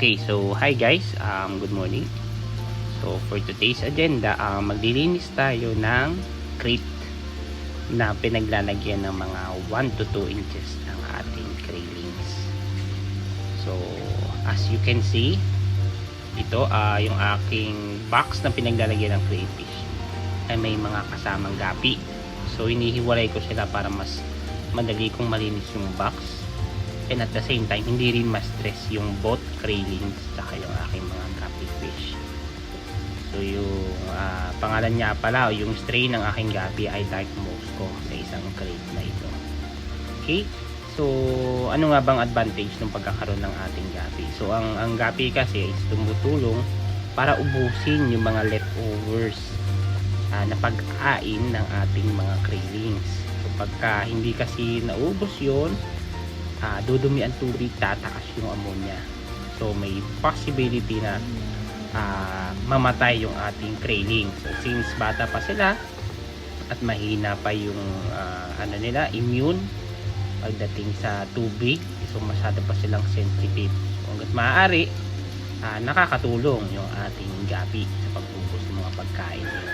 Okay, so hi guys, good morning. So for today's agenda, maglilinis tayo ng crate na pinaglalagyan ng mga 1 to 2 inches ng ating railings. So as you can see, ito yung aking box na pinaglalagyan ng crayfish ay may mga kasamang gapi. So inihiwalay ko sila para mas madali kong malinis yung box. And at the same time, hindi rin ma-stress yung both railings saka yung aking mga gapi fish. So yung pangalan niya pala, yung strain ng aking gapi ay Dark Moscow sa isang crate na ito. Okay? So ano nga bang advantage ng pagkakaroon ng ating gapi? So ang gapi kasi is tumutulong para ubusin yung mga leftovers na pagkain ng ating mga railings. So pagka hindi kasi naubos yun, dudumi ang tubig, tatakas yung ammonia. So may possibility na mamatay yung ating railing. So since bata pa sila at mahina pa yung nila, immune pagdating sa tubig, so masyado pa silang sensitive. So hanggat maaari, nakakatulong yung ating gapi sa pag-ubos ng mga pagkain nila.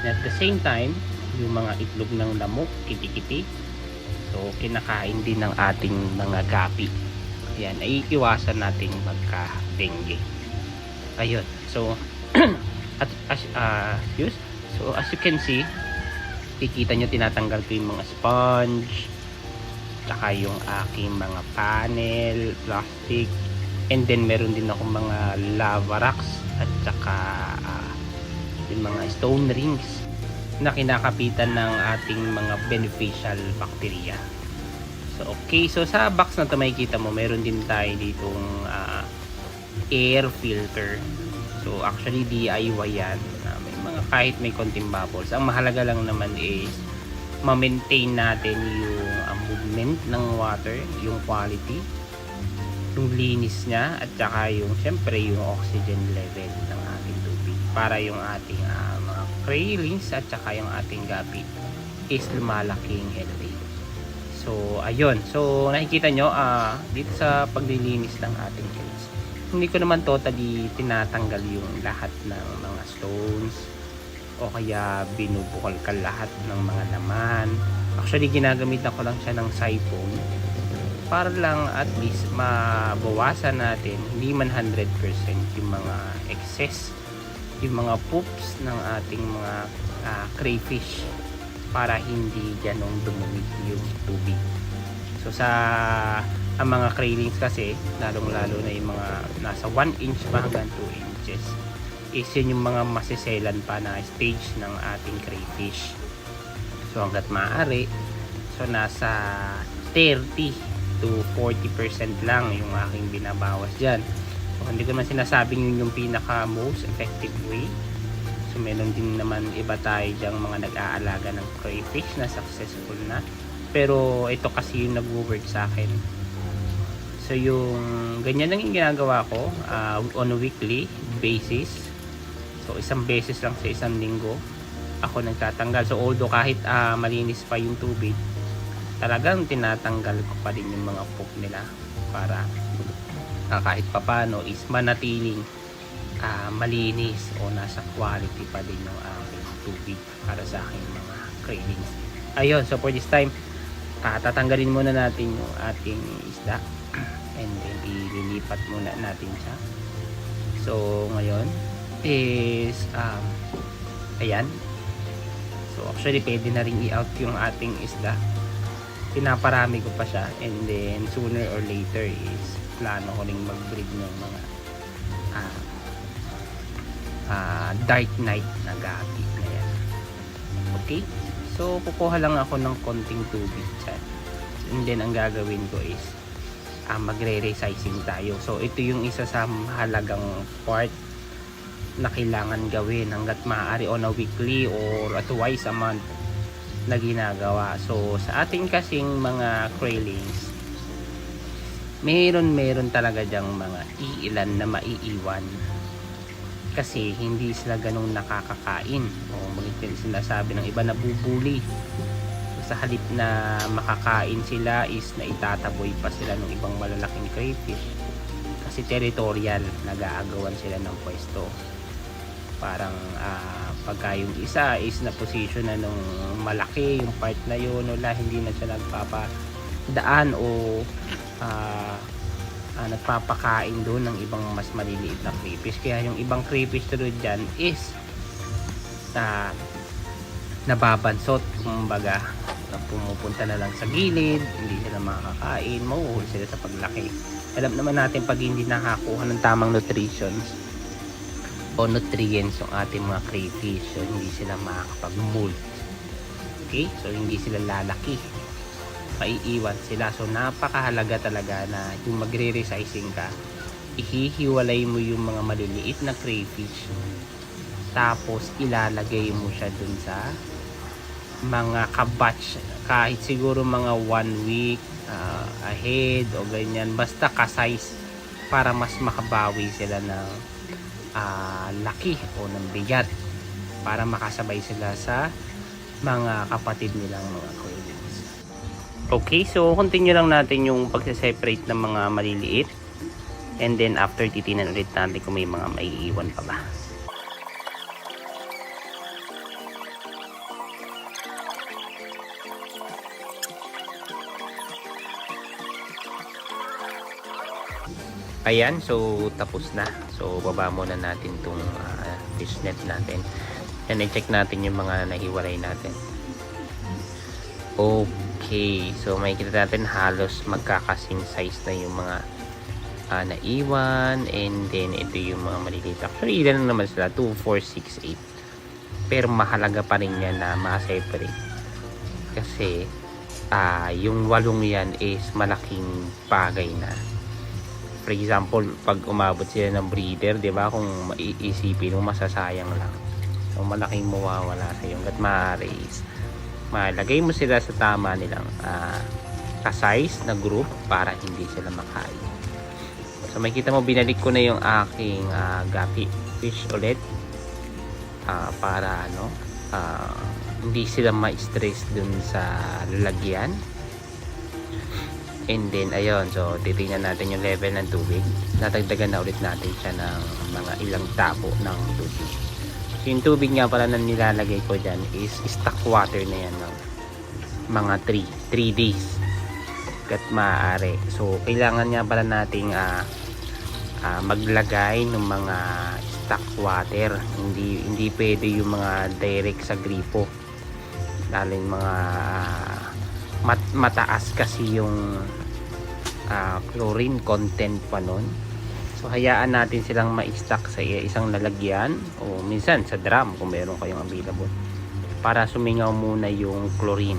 And at the same time, yung mga itlog ng lamok, kiti-kiti, so kinakain din ng ating mga gapi. Ayan, ay iwasan nating magka-dengue. Ayun. So as you can see, kikita nyo tinatanggal ko yung mga sponge, saka yung aking mga panel, plastic, and then meron din ako mga lava rocks at saka yung mga stone rings na kinakapitan ng ating mga beneficial bacteria. So okay, so sa box na ito makikita mo, meron din tayo ditong air filter. So actually DIY yan, may mga kahit may konting bubbles. Ang mahalaga lang naman is ma-maintain natin yung movement ng water, yung quality, yung linis niya, at saka yung syempre yung oxygen level ng ating tubig para yung ating mga railings at saka yung ating gapi is lumalaking healthy. So ayun, so nakikita nyo dito sa paglilinis ng ating crates, hindi ko naman totally tinatanggal yung lahat ng mga stones o kaya binubukal ka lahat ng mga laman. Actually ginagamit ko lang siya ng siphon para lang at least mabawasan natin, hindi man 100% yung mga excess, yung mga poops ng ating mga crayfish, para hindi ganong dumumi yung tubig. So sa ang mga railings kasi, lalong lalo na yung mga nasa 1 inch pa hanggang 2 inches, is yun yung mga masiselan pa na stage ng ating crayfish. So hanggat maaari, so nasa 30 to 40% lang yung aking binabawas dyan. So hindi ko naman sinasabing yun yung pinaka most effective way. So meron din naman iba tayo dyang mga nag-aalaga ng crayfish na successful na, pero ito kasi yung nag-work sa akin. So yung ganyan lang yung ginagawa ko on a weekly basis. So isang beses lang sa isang linggo ako nagtatanggal. So although kahit malinis pa yung tubig, talagang tinatanggal ko pa din yung mga poop nila para kahit papano is manatiling malinis o nasa quality pa din yung aking tubig para sa aking mga railings. Ayun, so for this time, tatanggalin muna natin yung ating isda and then ililipat muna natin siya. So ngayon is ayan. So actually pwede na rin i-out yung ating isda. Pinaparami ko pa siya, and then sooner or later is plano ko ring mag-breed ng mga dark night na gapi na yan. Okay, so kukuha lang ako ng konting tubig dyan, and then ang gagawin ko is magre-resizing tayo. So ito yung isa sa mahalagang part na kailangan gawin hanggat maaari on a weekly or twice a month na ginagawa. So sa ating kasing mga railings, meron talaga dyang mga iilan na maiiwan kasi hindi sila ganong nakakakain, o magiging sinasabi ng iba na bubuli. So, sa halip na makakain sila is naitataboy pa sila ng ibang malalaking crayfish kasi kasi territorial, nag-aagawan sila ng pwesto. Parang pagka yung isa is na position na nung malaki yung part na yun, wala, hindi na siya nagpapadaan o nagpapakain doon ng ibang mas maliliit na crayfish. Kaya yung ibang crayfish doon dyan is nababansot, kumbaga pumupunta na lang sa gilid, hindi sila makakain, mauhuli sila sa paglaki. Alam naman natin pag hindi nakakuha ng tamang nutritions o nutrients yung ating mga crayfish, so hindi sila makakapag-molt. Okay? So hindi sila lalaki, maiiwan sila. So napakahalaga talaga na yung magre-resizing ka, ihihiwalay mo yung mga maliliit na crayfish, tapos ilalagay mo siya dun sa mga kabatch, kahit siguro mga 1 week ahead o ganyan, basta ka-size para mas makabawi sila ng laki o ng bigat, para makasabay sila sa mga kapatid nilang mga crayfish. Okay, so continue lang natin yung pagse-separate ng mga maliliit, and then after titinan ulit natin kung may mga maiiwan pa ba. Ayan, so tapos na. So baba muna natin itong fish net natin, and i-check natin yung mga nahiwalay natin. Okay, so makikita natin halos magkakasing size na yung mga naiwan, and then ito yung mga maliliit. Actually ilan lang naman sila, 2, 4, 6, 8, pero mahalaga pa rin yan na ma-separate kasi yung 8 yan is malaking bagay na. For example, pag umabot sila ng breeder, 'di ba? Kung iisipin mo, masasayang lang. So malaking mawawala sa iyo. Hangga't maaari, malagay mo sila sa tama nilang ka-size na group para hindi sila makain. So makikita mo, binalik ko na yung aking gapi fish ulit para hindi sila ma-stress dun sa lalagyan. And then ayun, so titingnan natin yung level ng tubig. Natagdagan na ulit natin siya ng mga ilang tapo ng tubig. So yung tubig nga pala na nilalagay ko dyan is stock water na yan ng mga 3 days kat maaari. So kailangan nga pala nating maglagay ng mga stock water. Hindi pwede yung mga direct sa gripo, lalo yung mga mataas kasi yung chlorine content pa nun. So hayaan natin silang ma-stack sa isang lalagyan o minsan sa drum kung meron kayong available, para sumingaw muna yung chlorine.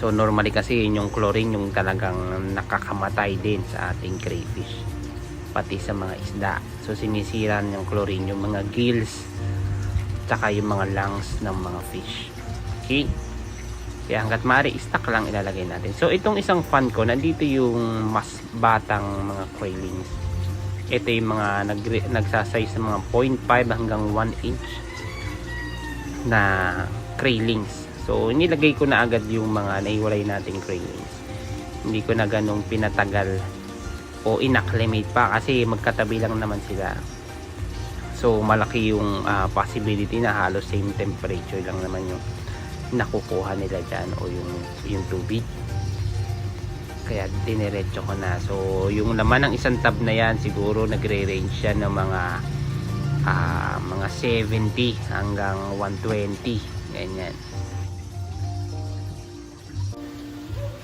So normally kasi yung chlorine yung talagang nakakamatay din sa ating crayfish, pati sa mga isda. So sinisira yung chlorine yung mga gills tsaka yung mga lungs ng mga fish. Okay, kaya hanggat maaari stock lang ilalagay natin. So itong isang fan ko, nandito yung mas batang mga craylings. Ito yung mga nagsasize sa mga 0.5 hanggang 1 inch na craylings. So inilagay ko na agad yung mga naiwalay nating craylings. Hindi ko na ganong pinatagal o inacclimate pa kasi magkatabi lang naman sila. So malaki yung possibility na halos same temperature lang naman yung nakukuha nila dyan o yung tubig. Kaya diniretso ko na. So yung laman ng isang tub na yan, siguro nagre-range yan ng mga 70 hanggang 120, ganyan.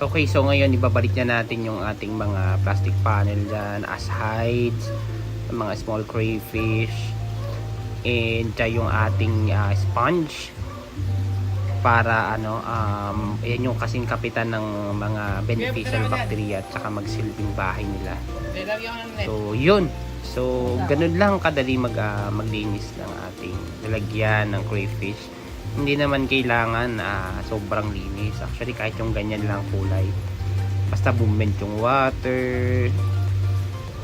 Okay, so ngayon ibabalik na natin yung ating mga plastic panel dyan as hides, mga small crayfish, and yung ating sponge, para yan yung kasing kapitan ng mga beneficial bacteria at saka magsilbing bahay nila. So yun, so ganun lang kadali maglinis ng ating lalagyan ng crayfish. Hindi naman kailangan sobrang linis. Actually kahit yung ganyan lang kulay, basta bument yung water,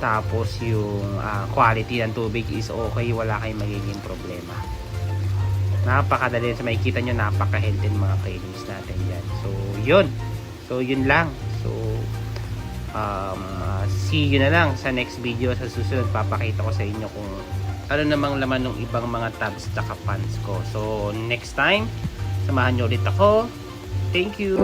tapos yung quality ng tubig is okay, wala kayong magiging problema. Napakadali. So makikita nyo, napaka-healthy mga craylings natin yan. So yun lang. So See you na lang sa next video. Sa susunod papakita ko sa inyo kung ano namang laman ng ibang mga tabs at pants ko. So next time, samahan nyo ulit ako. Thank you!